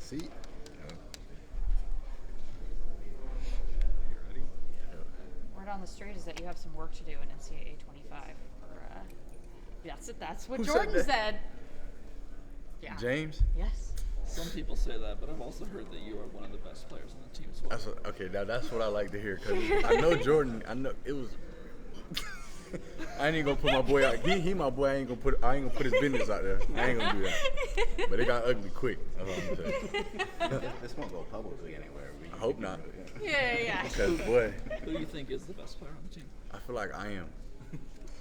See? You ready? Word on the street is that you have some work to do in NCAA 25. That's what Who said Jordan that? said. Yeah. James? Yes. Some people say that, but I've also heard that you are one of the best players on the team as well. Okay, now that's what I like to hear because I know Jordan. I know it was. I ain't gonna put my boy out. He my boy. I ain't gonna put his business out there. I ain't gonna do that. But it got ugly quick. That's what I'm saying. This won't go publicly anywhere. I hope not. Yeah. Because boy, Who do you think is the best player on the team? I feel like I am.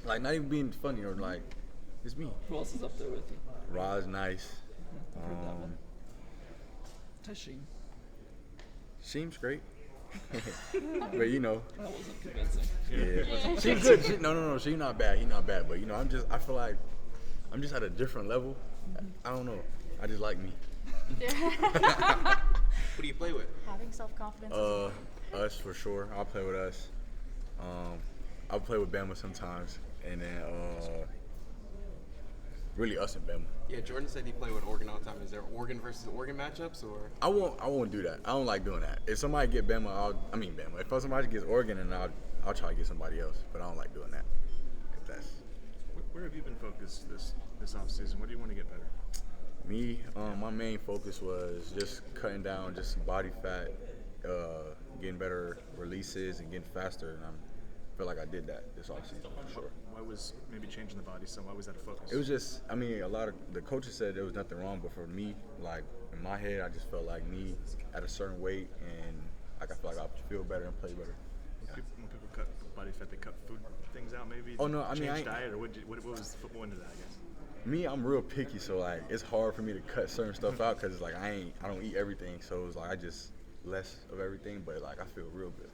Like not even being funny or like, it's me. Who else is up there with you? Rod's nice. I've heard that one. Treshon. Seems great. But you know, That wasn't convincing. yeah. She's good. No. She's not bad. He's not bad. But you know, I feel like I'm just at a different level. I don't know. I just like me. Who do you play with? Having self-confidence. Us for sure. I'll play with us. I'll play with Bama sometimes, and then really us and Bama. Yeah, Jordan said he played with Oregon all the time. Is there Oregon versus Oregon matchups or? I won't do that. I don't like doing that. If somebody get Bama, Bama. If somebody gets Oregon, then I'll try to get somebody else. But I don't like doing that. If that's Where have you been focused this offseason? What do you want to get better? me, my main focus was just cutting down just some body fat, getting better releases and getting faster. And I feel like I did that this offseason for sure. Why was maybe changing the body some? Why was that a focus? It was just, a lot of the coaches said there was nothing wrong, but for me, like in my head, I just felt like me at a certain weight, and like I feel like I feel better and play better. When people cut body fat, they cut food things out maybe? Oh, no, I mean, Change diet, or what was football into that, I guess? Me, I'm real picky, so like it's hard for me to cut certain stuff out because it's like I don't eat everything, so it's like I just less of everything, but like I feel real good.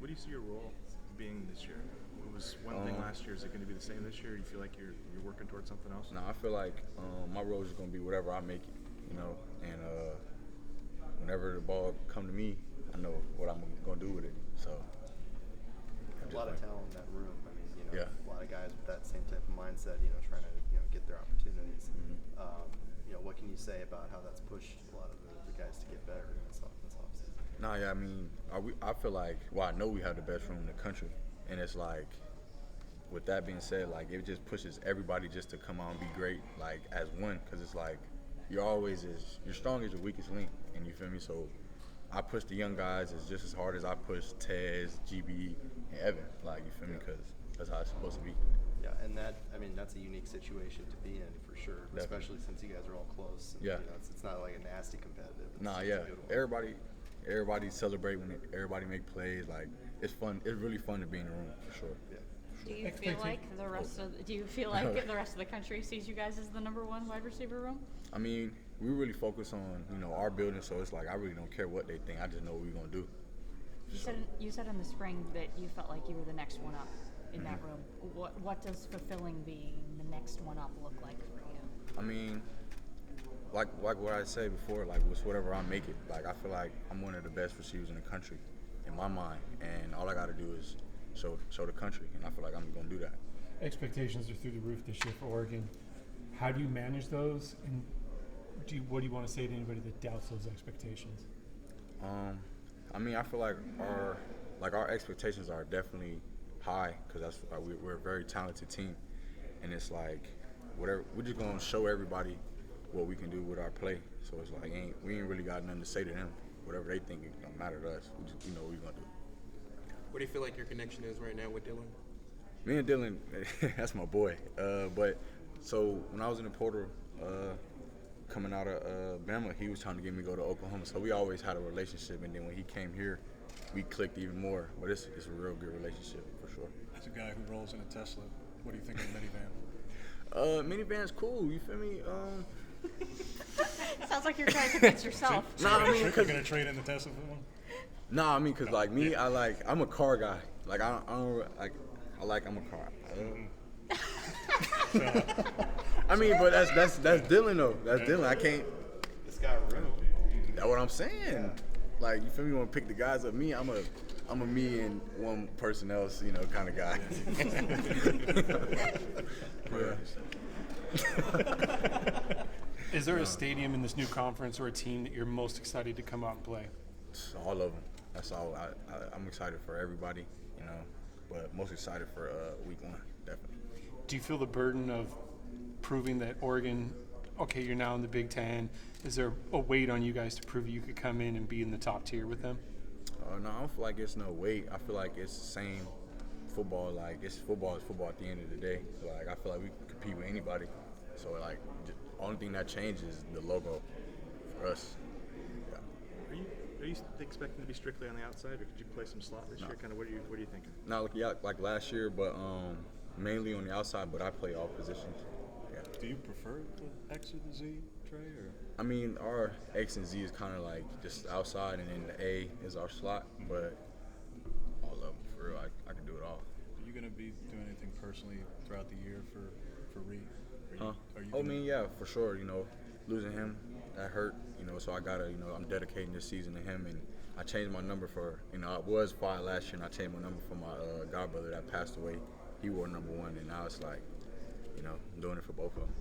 What do you see your role being this year? What was one thing last year? Is it going to be the same this year? Do you feel like you're working towards something else? No, I feel like my role is gonna be whatever I make it, you know, and whenever the ball come to me, I know what I'm gonna do with it. So A lot of talent in that room. I mean, Yeah. a lot of guys with that same type of mindset, trying to, get their opportunities. What can you say about how that's pushed a lot of the guys to get better in this offseason? nah, yeah, I mean, I feel like I know we have the best room in the country, and it's like. With that being said, like it just pushes everybody just to come out and be great, like as one, because it's like you're strong as your weakest link, and you feel me. So I push the young guys as just as hard as I push Tez, GB, and Evan, like you feel me, because that's how it's supposed to be. Yeah, and that's a unique situation to be in for sure, Definitely. especially since you guys are all close. And, Yeah. It's not like a nasty competitive. Nah, It's yeah, a good one. everybody celebrate when everybody make plays. Like it's fun. It's really fun to be in the room for sure. Yeah. Do you feel like the rest of the country sees you guys as the number one wide receiver room? I mean, we really focus on our building, so it's like I really don't care what they think. I just know what we're gonna do. You said in the spring that you felt like you were the next one up in that room. What does fulfilling being the next one up look like for you? I mean, like what I said before, like with whatever I make it. Like I feel like I'm one of the best receivers in the country, in my mind, and all I got to do is show the country, and I feel like I'm gonna do that. Expectations are through the roof this year for Oregon. How do you manage those, and what do you want to say to anybody that doubts those expectations? I mean, I feel like our expectations are definitely high because that's we're a very talented team, and it's like whatever we're just gonna show everybody what we can do with our play. So it's like we ain't really got nothing to say to them. Whatever they think, it don't matter to us. We just what we're gonna do. What do you feel like your connection is right now with Dylan? Me and Dylan, that's my boy. But so when I was in the portal, coming out of Bama, he was trying to get me to go to Oklahoma. So we always had a relationship, and then when he came here, we clicked even more. But it's a real good relationship for sure. As a guy who rolls in a Tesla, what do you think of the minivan? Minivan's cool. You feel me? Sounds like you're trying to convince yourself. Nah, I mean, You're cause, gonna trade in the Tesla for one? nah, I mean, cause like me, I'm a car guy. Like I don't like. I'm a car. I mean, but that's Dylan though. That's Dylan. I can't. It's got room. That's what I'm saying. Like you feel me? You want to pick the guys up? Me, I'm a me and one person else, kind of guy. Is there a stadium in this new conference or a team that you're most excited to come out and play? It's all of them. That's all. I'm excited for everybody, you know, but most excited for week 1, definitely. Do you feel the burden of proving that Oregon, okay, you're now in the Big Ten? Is there a weight on you guys to prove you could come in and be in the top tier with them? No, I don't feel like it's no weight. I feel like it's the same football. Like, it's football is football at the end of the day. Like, I feel like we can compete with anybody. So, like, the only thing that changes is the logo for us. Yeah. Are you expecting to be strictly on the outside, or could you play some slot this year? Kind of what are you thinking? Not like last year, but mainly on the outside. But I play all positions. Yeah. Do you prefer the X or the Z, Trey? Or? I mean, our X and Z is kind of like just outside, and then the A is our slot. But all of them, for real, I can do it all. Are you going to be doing anything personally throughout the year for Reed? I mean, yeah, for sure. You know, losing him, that hurt. You know, so I gotta, you know, I'm dedicating this season to him, and I changed my number for, you know, I was 5 last year, and I changed my number for my godbrother that passed away. He wore number 1, and now it's like, you know, I'm doing it for both of them.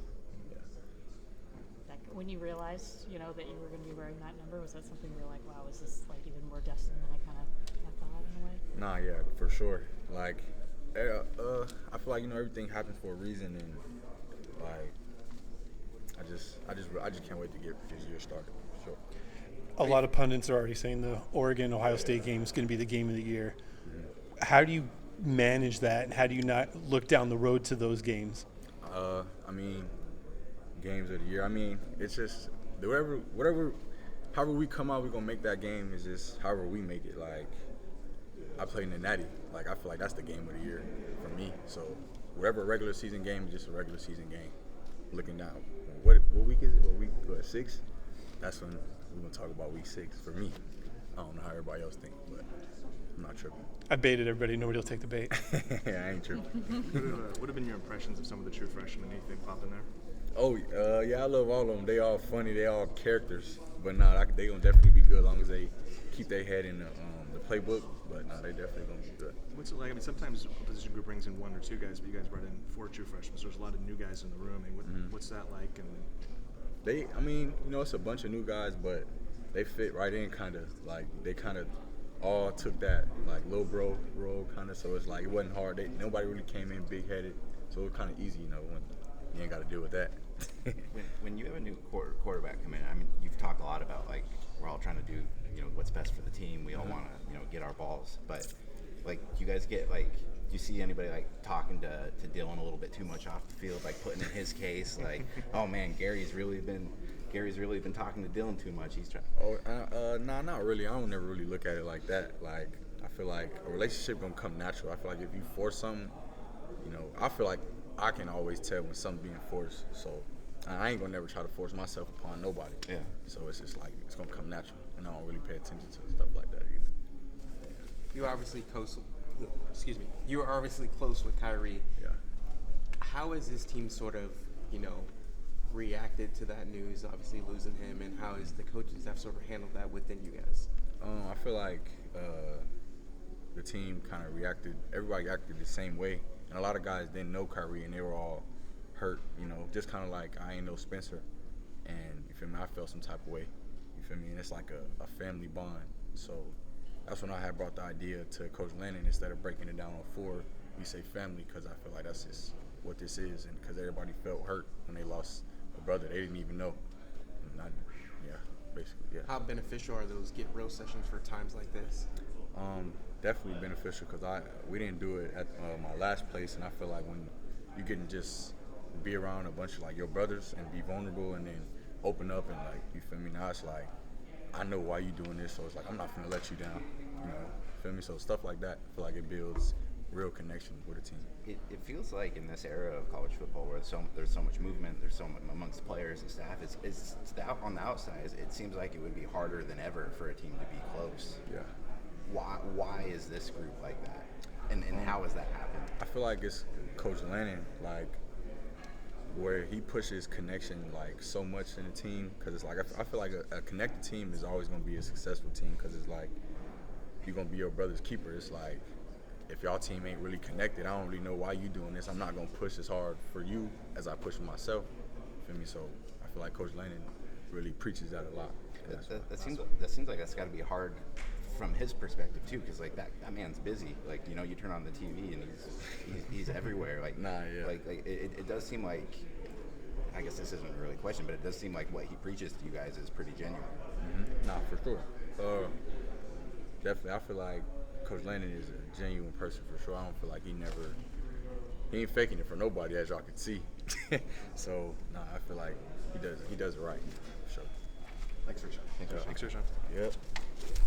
Yeah. When you realized, you know, that you were going to be wearing that number, was that something you were like, wow, is this like even more destined than I kind of thought in a way? Nah, yeah, for sure. Like, I feel like, you know, everything happens for a reason, and like, I just can't wait to get this year started. For sure. A lot of pundits are already saying the Oregon-Ohio State game is going to be the game of the year. Mm-hmm. How do you manage that, and how do you not look down the road to those games? I mean, games of the year. I mean, it's just however we come out, we're gonna make that game. Is just however we make it. Like, I play in the Natty. Like, I feel like that's the game of the year for me. So whatever regular season game is just a regular season game. Looking down, what week is it? What 6? That's when we're gonna talk about week 6 for me. I don't know how everybody else thinks, but I'm not tripping. I baited everybody. Nobody will take the bait. Yeah, I ain't tripping. What have been your impressions of some of the true freshmen? Anything popping there? Oh, yeah, I love all of them. They all funny. They all characters. But nah, they gonna definitely be good as long as they keep their head in the playbook. But nah, they definitely gonna be good. What's it like? I mean, sometimes a position group brings in 1 or 2 guys, but you guys brought in 4 true freshmen. So there's a lot of new guys in the room. I mean, what's that like? And I mean, you know, it's a bunch of new guys, but they fit right in, kind of. Like, they kind of all took that, like, little bro role, kind of. So it's like, it wasn't hard. Nobody really came in big-headed. So it was kind of easy, you know, when you ain't got to deal with that. when you have a new quarterback come in, I mean, you've talked a lot about, like, we're all trying to do, you know, what's best for the team. We all want to, you know, get our balls. But, like, do you guys get, like, do you see anybody, like, talking to Dylan a little bit too much off the field, like, putting in his case, like, oh, man, Gary's really been talking to Dylan too much. He's trying. Nah, not really. I don't never really look at it like that. Like, I feel like a relationship gonna come natural. I feel like if you force something, you know, I feel like I can always tell when something's being forced. So I ain't gonna never try to force myself upon nobody. Yeah. So it's just like, it's gonna come natural, and I don't really pay attention to stuff like that either. You were obviously close. You were obviously close with Kyrie. Yeah. How has this team sort of, you know, reacted to that news? Obviously losing him, and how has the coaching staff sort of handled that within you guys? I feel like the team kind of reacted. Everybody acted the same way, and a lot of guys didn't know Kyrie, and they were all hurt. You know, just kind of like I ain't know Spencer, and you feel me? I felt some type of way. You feel me? And it's like a family bond. So that's when I had brought the idea to Coach Lennon. Instead of breaking it down on 4, we say family, because I feel like that's just what this is, and because everybody felt hurt when they lost a brother they didn't even know. Basically, yeah. How beneficial are those get real sessions for times like this? Definitely beneficial, because we didn't do it at my last place, and I feel like when you can just be around a bunch of like your brothers and be vulnerable and then open up and like, you feel me? Now it's like, I know why you doing this, so it's like I'm not gonna let you down, you know, feel me? So stuff like that, I feel like it builds real connection with a team. It feels like in this era of college football where there's so much movement, there's so much amongst players and staff, it's on the outside, it seems like it would be harder than ever for a team to be close. Yeah. Why is this group like that? And how has that happened? I feel like it's Coach Lennon, like, where he pushes connection like so much in the team, because it's like I feel like a connected team is always going to be a successful team, because it's like you're going to be your brother's keeper. It's like, if y'all team ain't really connected, I don't really know why you doing this. I'm not going to push as hard for you as I push for myself. Feel me? So I I feel like Coach Lannon really preaches that a lot. That seems like that's got to be hard from his perspective too, because like that man's busy. Like, you know, you turn on the TV and he's everywhere. Like, like it does seem like, I guess this isn't really a question, but it does seem like what he preaches to you guys is pretty genuine. Nah, for sure. Definitely, I feel like Coach Lannon is a genuine person for sure. I don't feel like he ain't faking it for nobody, as y'all can see. So, nah, I feel like he does it right, for sure. Thanks, Treshon. Thanks, Treshon. Thanks, Treshon. Yep.